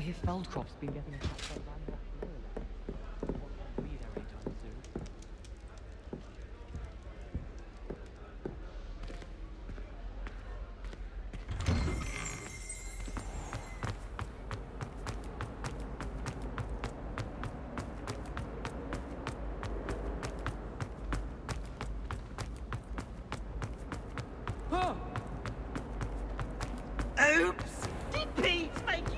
hear Feldcroft's been getting attacked by Ranrock Lord. Won't be there anytime soon. Oops! Did Pete make you?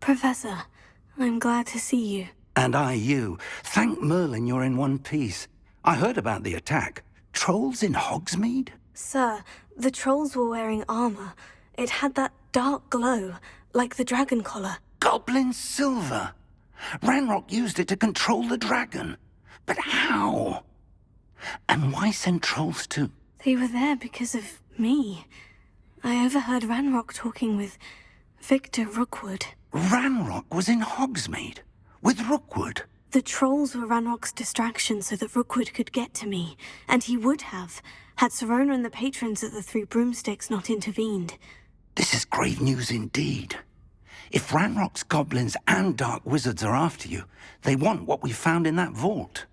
Professor, I'm glad to see you. And I you. Thank Merlin you're in one piece. I heard about the attack. Trolls in Hogsmeade? Sir, the trolls were wearing armor. It had that dark glow, like the dragon collar. Goblin silver! Ranrock used it to control the dragon. But how? And why send trolls too? They were there because of me. I overheard Ranrock talking with Victor Rookwood. Ranrock was in Hogsmeade? With Rookwood? The trolls were Ranrock's distraction so that Rookwood could get to me, and he would have, had Serona and the patrons at the Three Broomsticks not intervened. This is grave news indeed. If Ranrock's goblins and dark wizards are after you, they want what we found in that vault.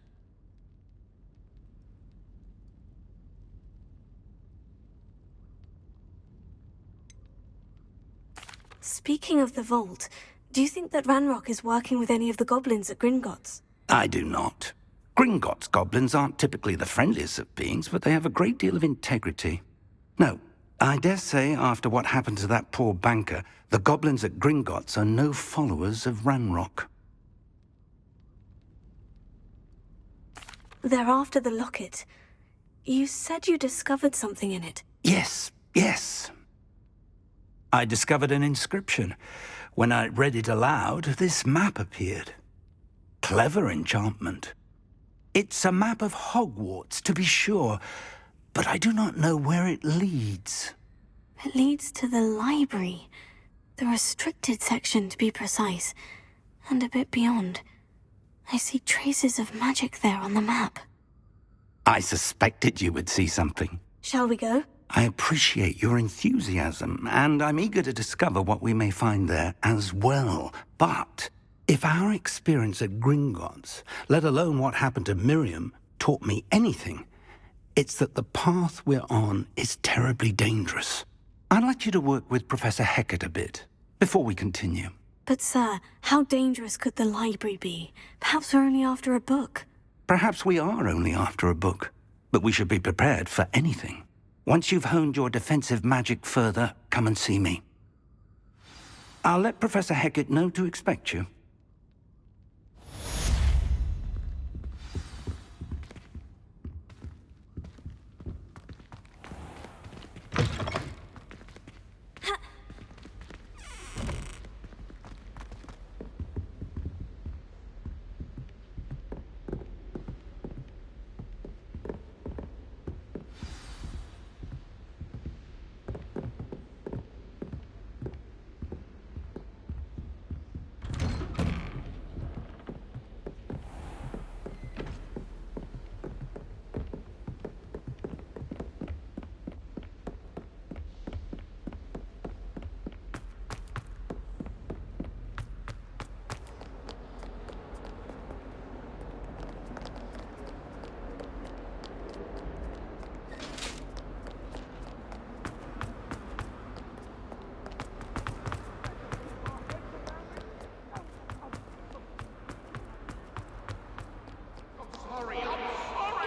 Speaking of the vault, do you think that Ranrock is working with any of the goblins at Gringotts? I do not. Gringotts goblins aren't typically the friendliest of beings, but they have a great deal of integrity. No, I dare say after what happened to that poor banker, the goblins at Gringotts are no followers of Ranrock. They're after the locket. You said you discovered something in it. Yes. I discovered an inscription. When I read it aloud, this map appeared. Clever enchantment. It's a map of Hogwarts, to be sure, but I do not know where it leads. It leads to the library. The restricted section, to be precise. And a bit beyond. I see traces of magic there on the map. I suspected you would see something. Shall we go? I appreciate your enthusiasm, and I'm eager to discover what we may find there as well. But If our experience at Gringotts, let alone what happened to Miriam, taught me anything, it's that the path we're on is terribly dangerous. I'd like you to work with Professor Hecat a bit, before we continue. But sir, how dangerous could the library be? Perhaps we're only after a book. Perhaps we are only after a book, but we should be prepared for anything. Once you've honed your defensive magic further, come and see me. I'll let Professor Hecat know to expect you.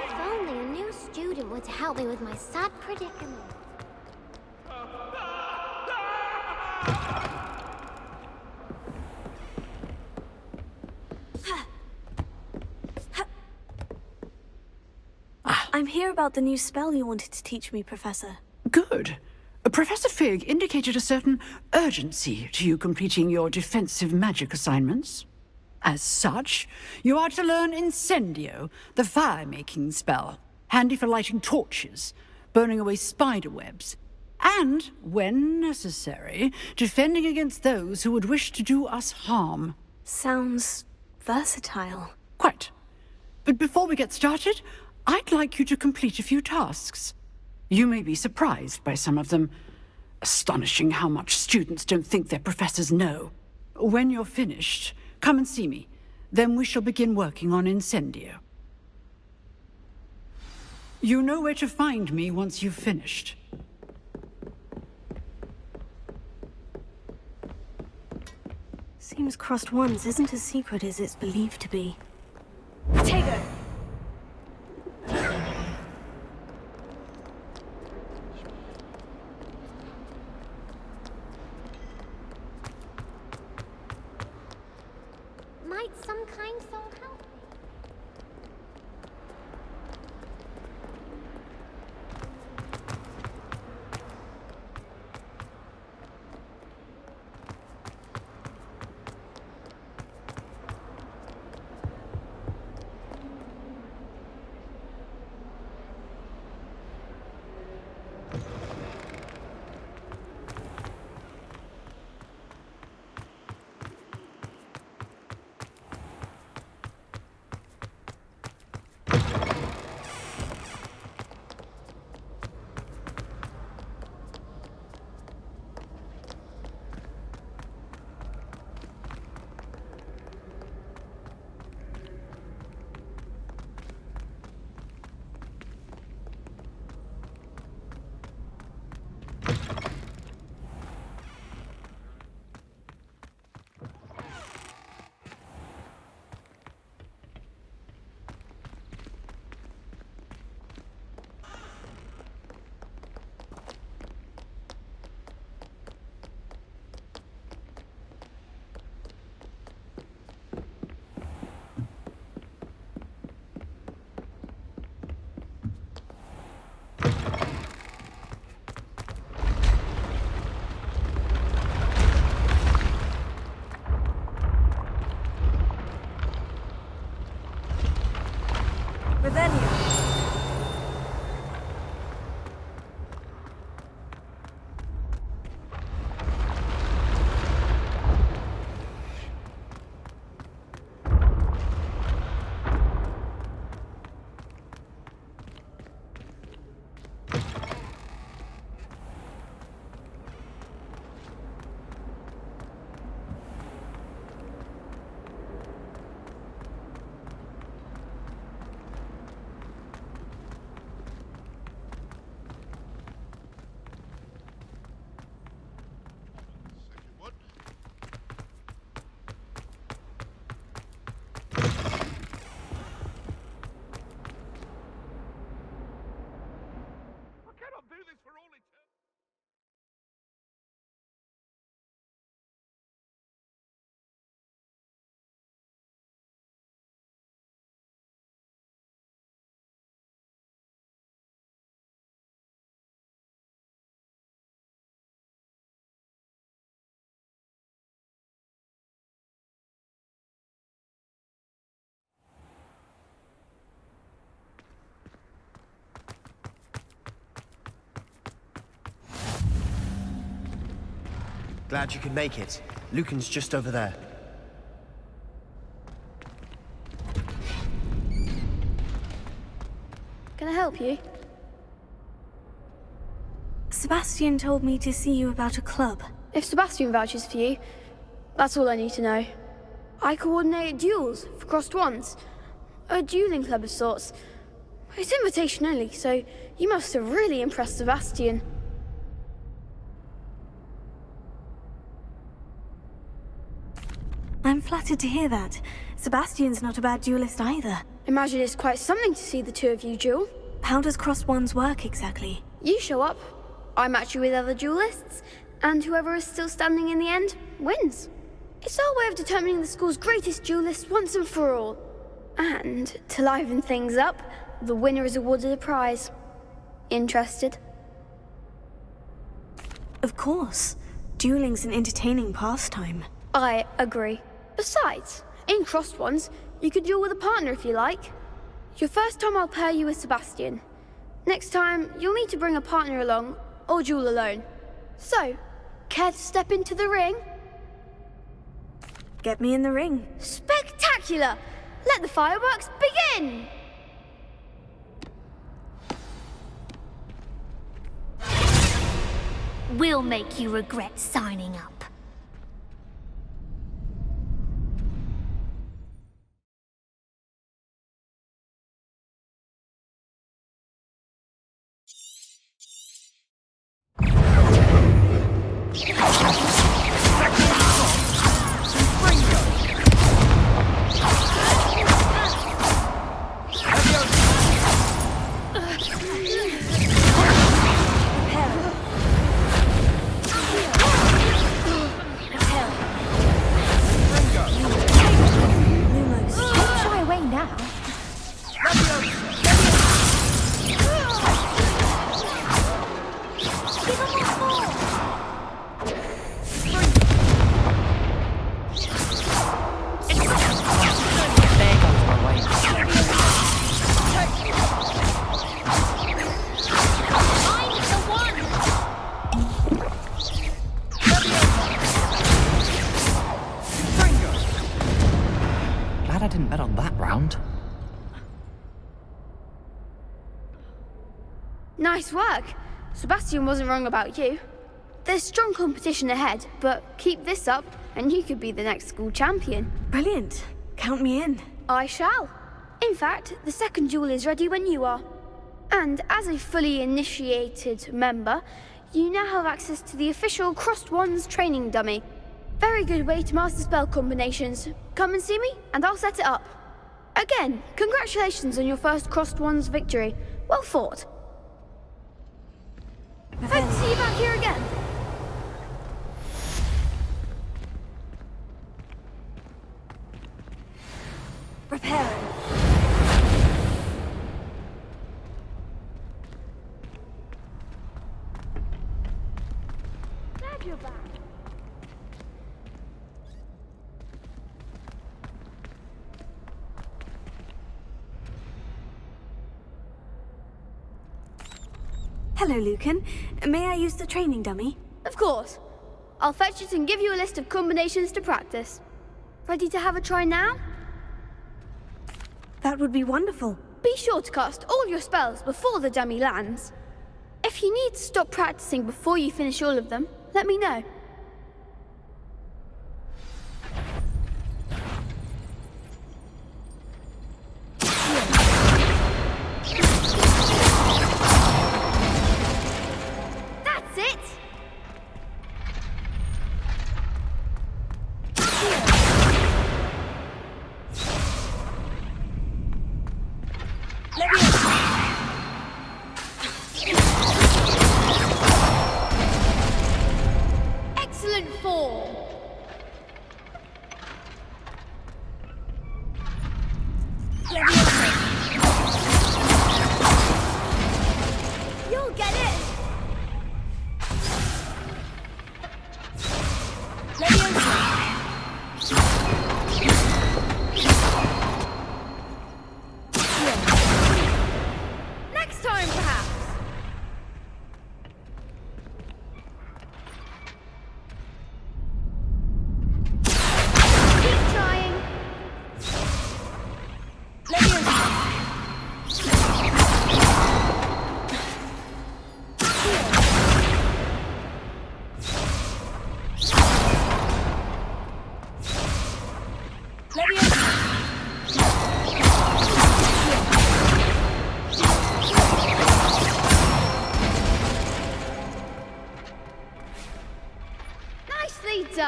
If only a new student would help me with my sad predicament. I'm here about the new spell you wanted to teach me, Professor. Good. Professor Fig indicated a certain urgency to you completing your defensive magic assignments. As such, you are to learn Incendio, the fire-making spell, handy for lighting torches, burning away spider webs, and, when necessary, defending against those who would wish to do us harm. Sounds versatile. Quite. But before we get started, I'd like you to complete a few tasks. You may be surprised by some of them. Astonishing how much students don't think their professors know. When you're finished, come and see me. Then we shall begin working on Incendio. You know where to find me once you've finished. Seems crossed ones isn't as secret as it's believed to be. Take her! Might some kind soul help me? Glad you could make it. Lucan's just over there. Can I help you? Sebastian told me to see you about a club. If Sebastian vouches for you, that's all I need to know. I coordinate duels for crossed wands. A dueling club of sorts. It's invitation only, so you must have really impressed Sebastian. I'm flattered to hear that. Sebastian's not a bad duelist either. Imagine it's quite something to see the two of you duel. How does crossed wands work exactly? You show up, I match you with other duelists, and whoever is still standing in the end wins. It's our way of determining the school's greatest duelist once and for all. And to liven things up, the winner is awarded a prize. Interested? Of course. Dueling's an entertaining pastime. I agree. Besides, in crossed ones, you could duel with a partner if you like. Your first time I'll pair you with Sebastian. Next time, you'll need to bring a partner along, or duel alone. So, care to step into the ring? Get me in the ring. Spectacular! Let the fireworks begin! We'll make you regret signing up. Glad I didn't bet on that round. Nice work. Sebastian wasn't wrong about you. There's strong competition ahead, but keep this up and you could be the next school champion. Brilliant. Count me in. I shall. In fact, the second duel is ready when you are. And as a fully initiated member, you now have access to the official Crossed Wands training dummy. Very good way to master spell combinations. Come and see me, and I'll set it up. Again, congratulations on your first Crossed Wands victory. Well fought. Hope to see you back here again. Preparing. Glad you're back. Hello, Lucan. May I use the training dummy? Of course. I'll fetch it and give you a list of combinations to practice. Ready to have a try now? That would be wonderful. Be sure to cast all your spells before the dummy lands. If you need to stop practicing before you finish all of them, let me know. That's it!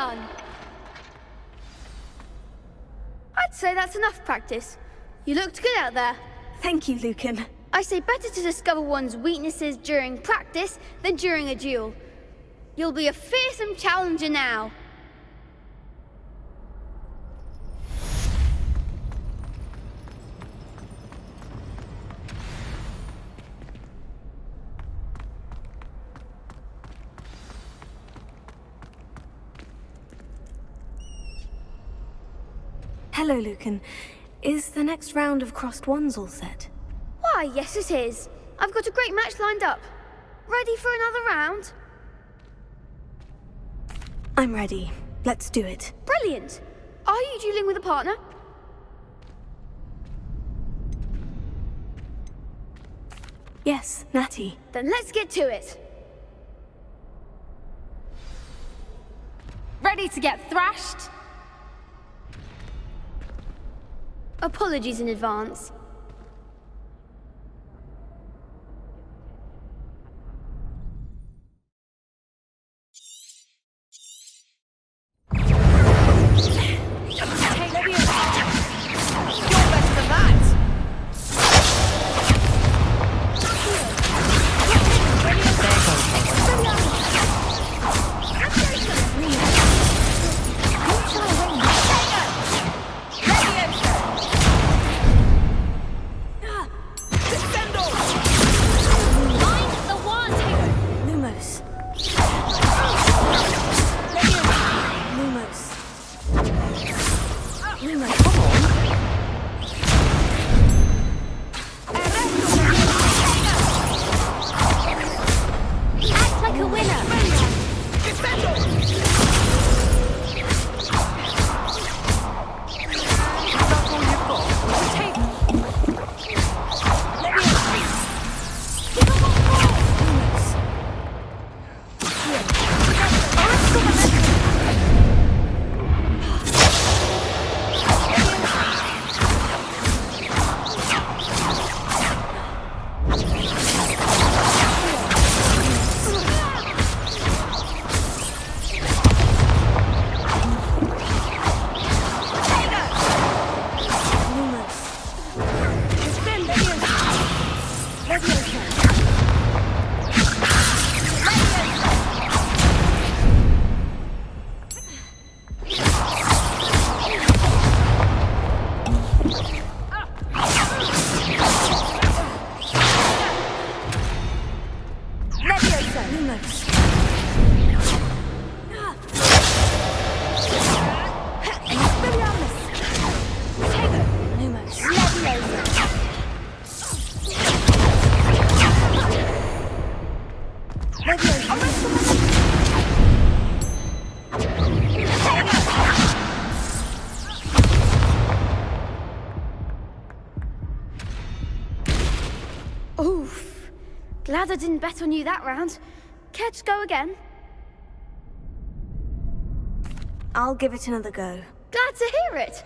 done. I'd say that's enough practice. You looked good out there. Thank you, Lucan. I say better to discover one's weaknesses during practice than during a duel. You'll be a fearsome challenger now. Hello, Lucan. Is the next round of crossed wands all set? Why, yes it is. I've got a great match lined up. Ready for another round? I'm ready. Let's do it. Brilliant. Are you dueling with a partner? Yes, Natty. Then let's get to it. Ready to get thrashed? Apologies in advance. Oof. Glad I didn't bet on you that round. Care to go again? I'll give it another go. Glad to hear it.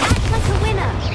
Act like a winner.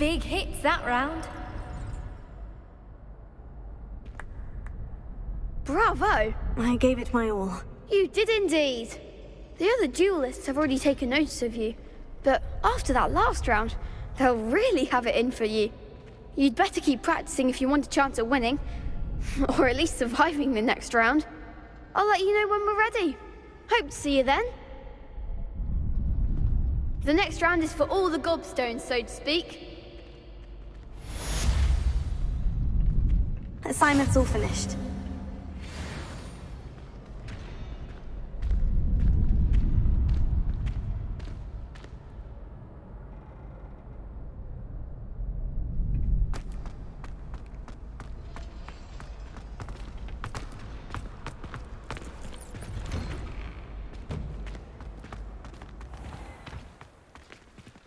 Big hits that round. Bravo! I gave it my all. You did indeed. The other duelists have already taken notice of you, but after that last round, they'll really have it in for you. You'd better keep practicing if you want a chance at winning, or at least surviving the next round. I'll let you know when we're ready. Hope to see you then. The next round is for all the gobstones, so to speak. Assignment's all finished.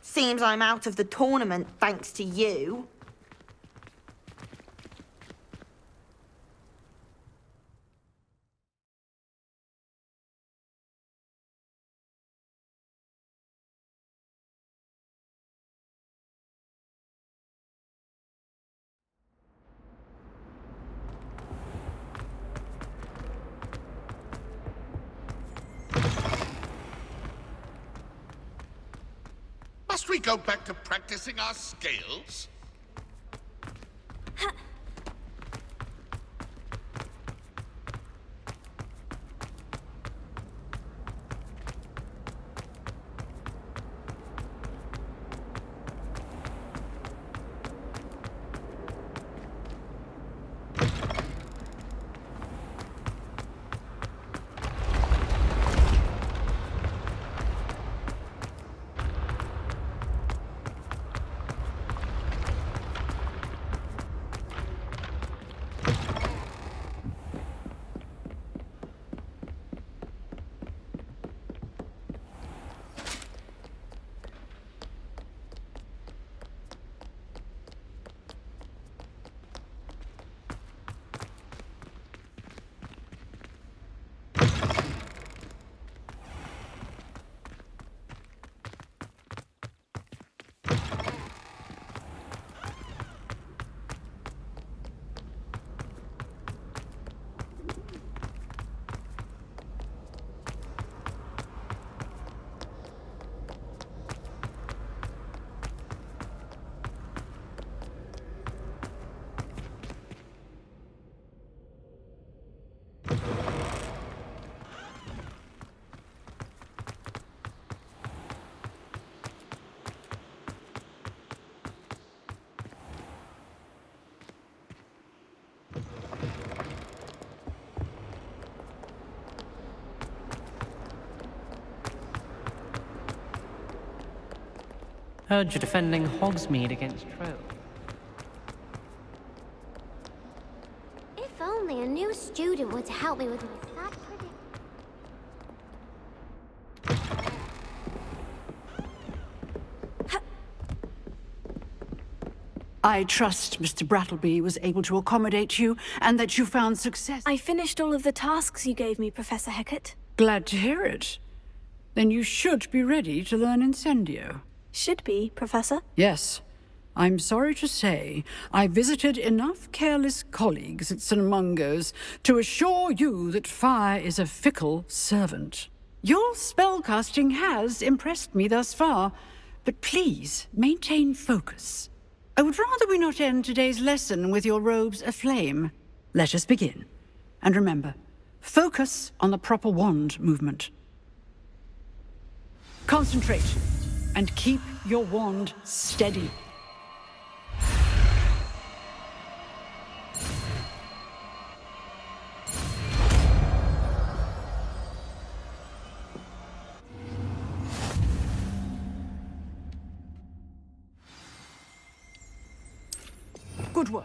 Seems I'm out of the tournament thanks to you. Must we go back to practicing our scales? Heard you're defending Hogsmeade against tropes. If only a new student were to help me with my sad I trust Mr. Brattleby was able to accommodate you and that you found success. I finished all of the tasks you gave me, Professor Hecat. Glad to hear it. Then you should be ready to learn Incendio. Should be, Professor. Yes. I'm sorry to say, I visited enough careless colleagues at St. Mungo's to assure you that fire is a fickle servant. Your spellcasting has impressed me thus far, but please maintain focus. I would rather we not end today's lesson with your robes aflame. Let us begin. And remember, focus on the proper wand movement. Concentrate, and keep your wand steady. Good work.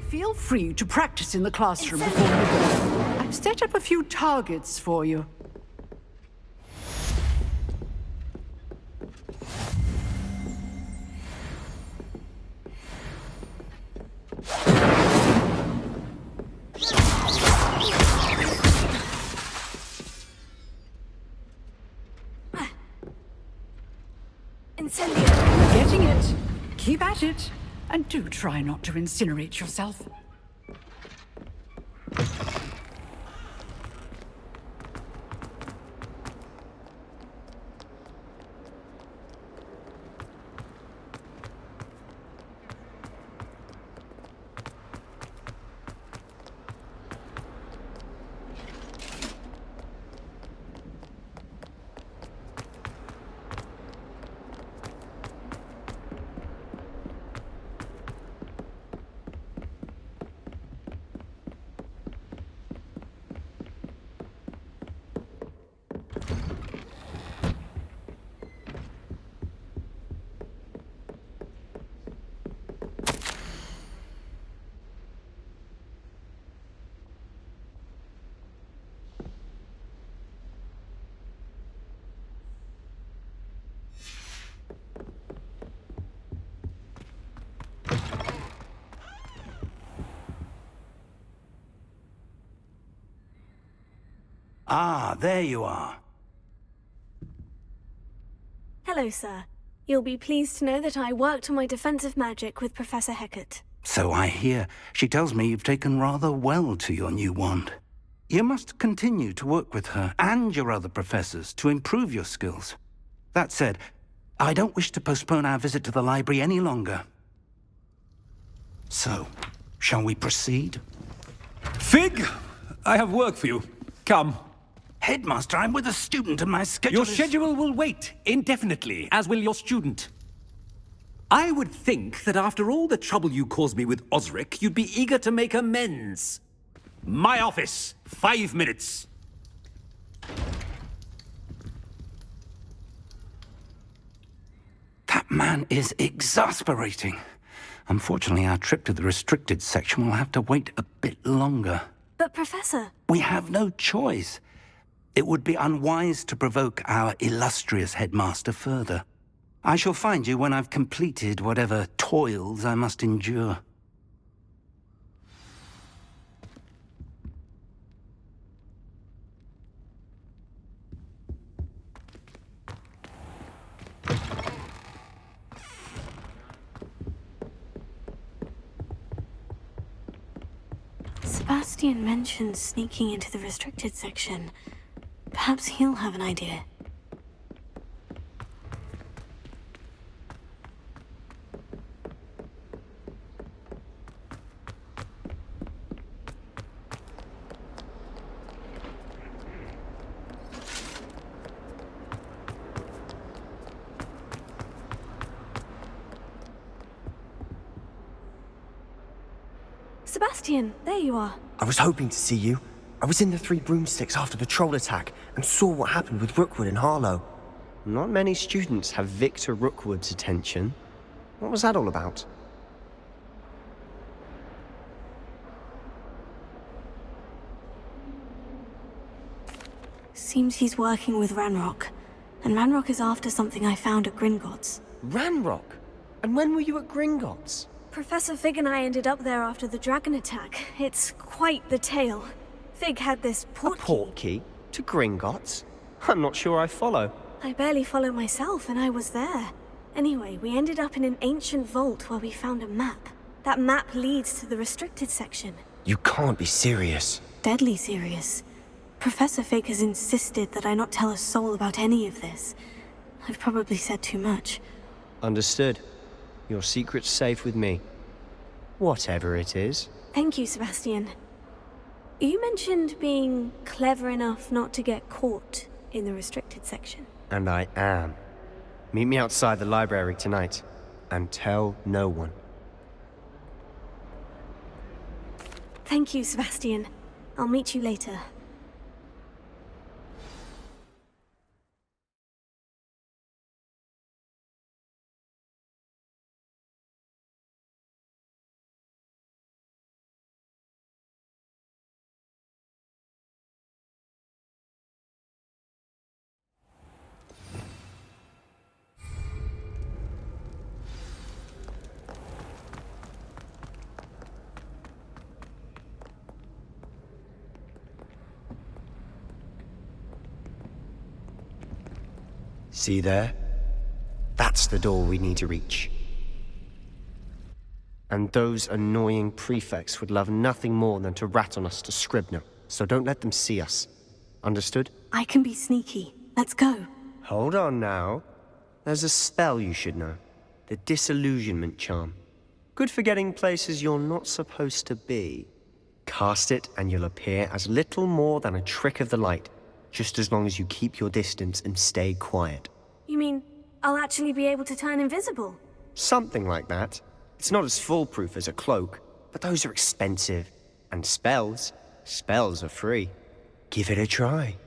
Feel free to practice in the classroom before you go. I've set up a few targets for you. Incendio. Getting it. Keep at it. And do try not to incinerate yourself. Ah, there you are. Hello, sir. You'll be pleased to know that I worked on my defensive magic with Professor Hecat. So I hear. She tells me you've taken rather well to your new wand. You must continue to work with her and your other professors to improve your skills. That said, I don't wish to postpone our visit to the library any longer. So, shall we proceed? Fig, I have work for you. Come. Headmaster, I'm with a student and my schedule Your schedule will wait indefinitely, as will your student. I would think that after all the trouble you caused me with Osric, you'd be eager to make amends. My office, 5 minutes. That man is exasperating. Unfortunately, our trip to the restricted section will have to wait a bit longer. But, Professor... We have no choice. It would be unwise to provoke our illustrious headmaster further. I shall find you when I've completed whatever toils I must endure. Sebastian mentioned sneaking into the restricted section. Perhaps he'll have an idea. Sebastian, there you are. I was hoping to see you. I was in the Three Broomsticks after the troll attack and saw what happened with Rookwood and Harlow. Not many students have Victor Rookwood's attention. What was that all about? Seems he's working with Ranrock. And Ranrock is after something I found at Gringotts. Ranrock? And when were you at Gringotts? Professor Fig and I ended up there after the dragon attack. It's quite the tale. Fig had this port A portkey? To Gringotts? I'm not sure I follow. I barely follow myself, and I was there. Anyway, we ended up in an ancient vault where we found a map. That map leads to the restricted section. You can't be serious. Deadly serious. Professor Fig has insisted that I not tell a soul about any of this. I've probably said too much. Understood. Your secret's safe with me. Whatever it is. Thank you, Sebastian. You mentioned being clever enough not to get caught in the restricted section. And I am. Meet me outside the library tonight. And tell no one. Thank you, Sebastian. I'll meet you later. See there? That's the door we need to reach. And those annoying prefects would love nothing more than to rat on us to Scribner, so don't let them see us. Understood? I can be sneaky. Let's go. Hold on now. There's a spell you should know. The Disillusionment Charm. Good for getting places you're not supposed to be. Cast it and you'll appear as little more than a trick of the light, just as long as you keep your distance and stay quiet. You mean I'll actually be able to turn invisible? Something like that. It's not as foolproof as a cloak, but those are expensive. And spells are free. Give it a try.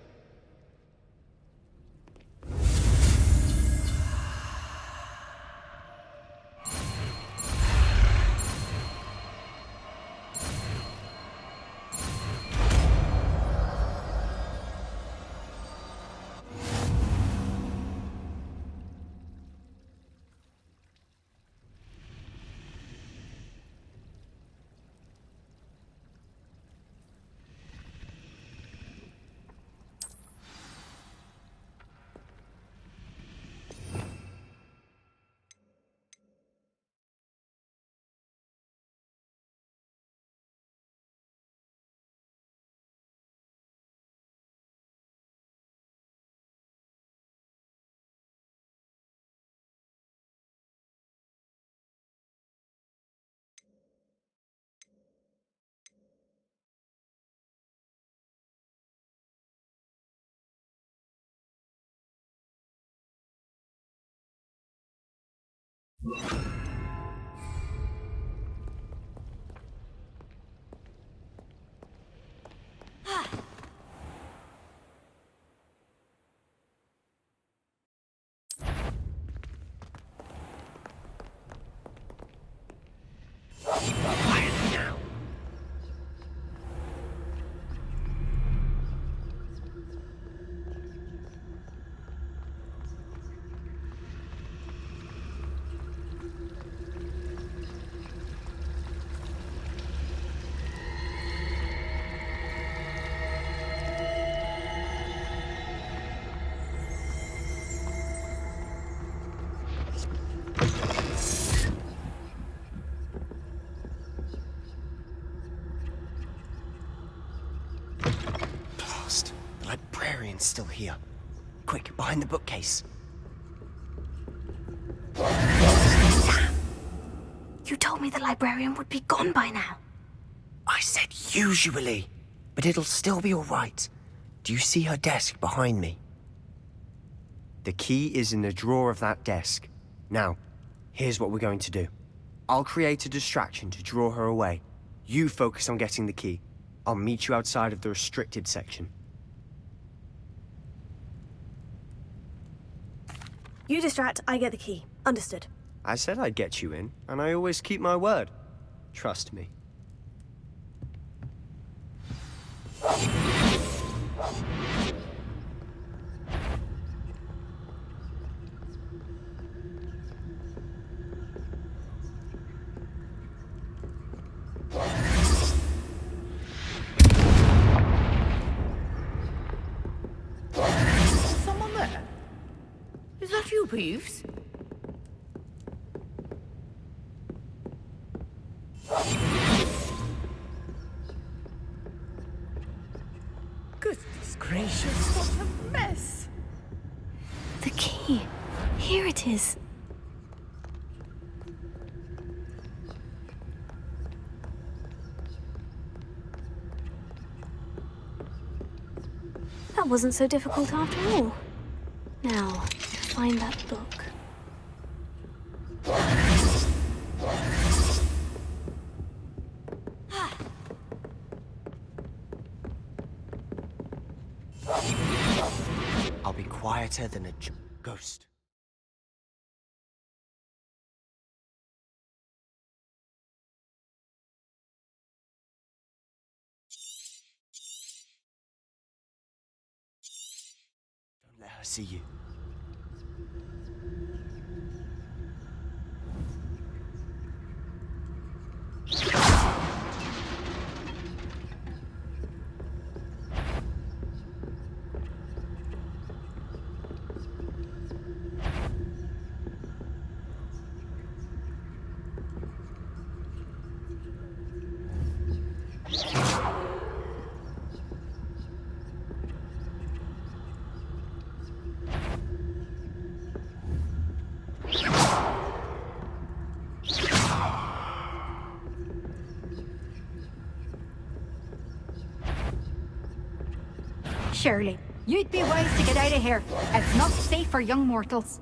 Still here. Quick, behind the bookcase. You told me the librarian would be gone by now. I said usually, but it'll still be all right. Do you see her desk behind me? The key is in the drawer of that desk. Now, here's what we're going to do. I'll create a distraction to draw her away. You focus on getting the key. I'll meet you outside of the restricted section. You distract, I get the key. Understood. I said I'd get you in, and I always keep my word. Trust me. Someone there? Is that you, Peeves? Goodness gracious, what a mess! The key. Here it is. That wasn't so difficult after all. Now, to find that book. I'll be quieter than a ghost. Don't let her see you. Shirley, you'd be wise to get out of here. It's not safe for young mortals.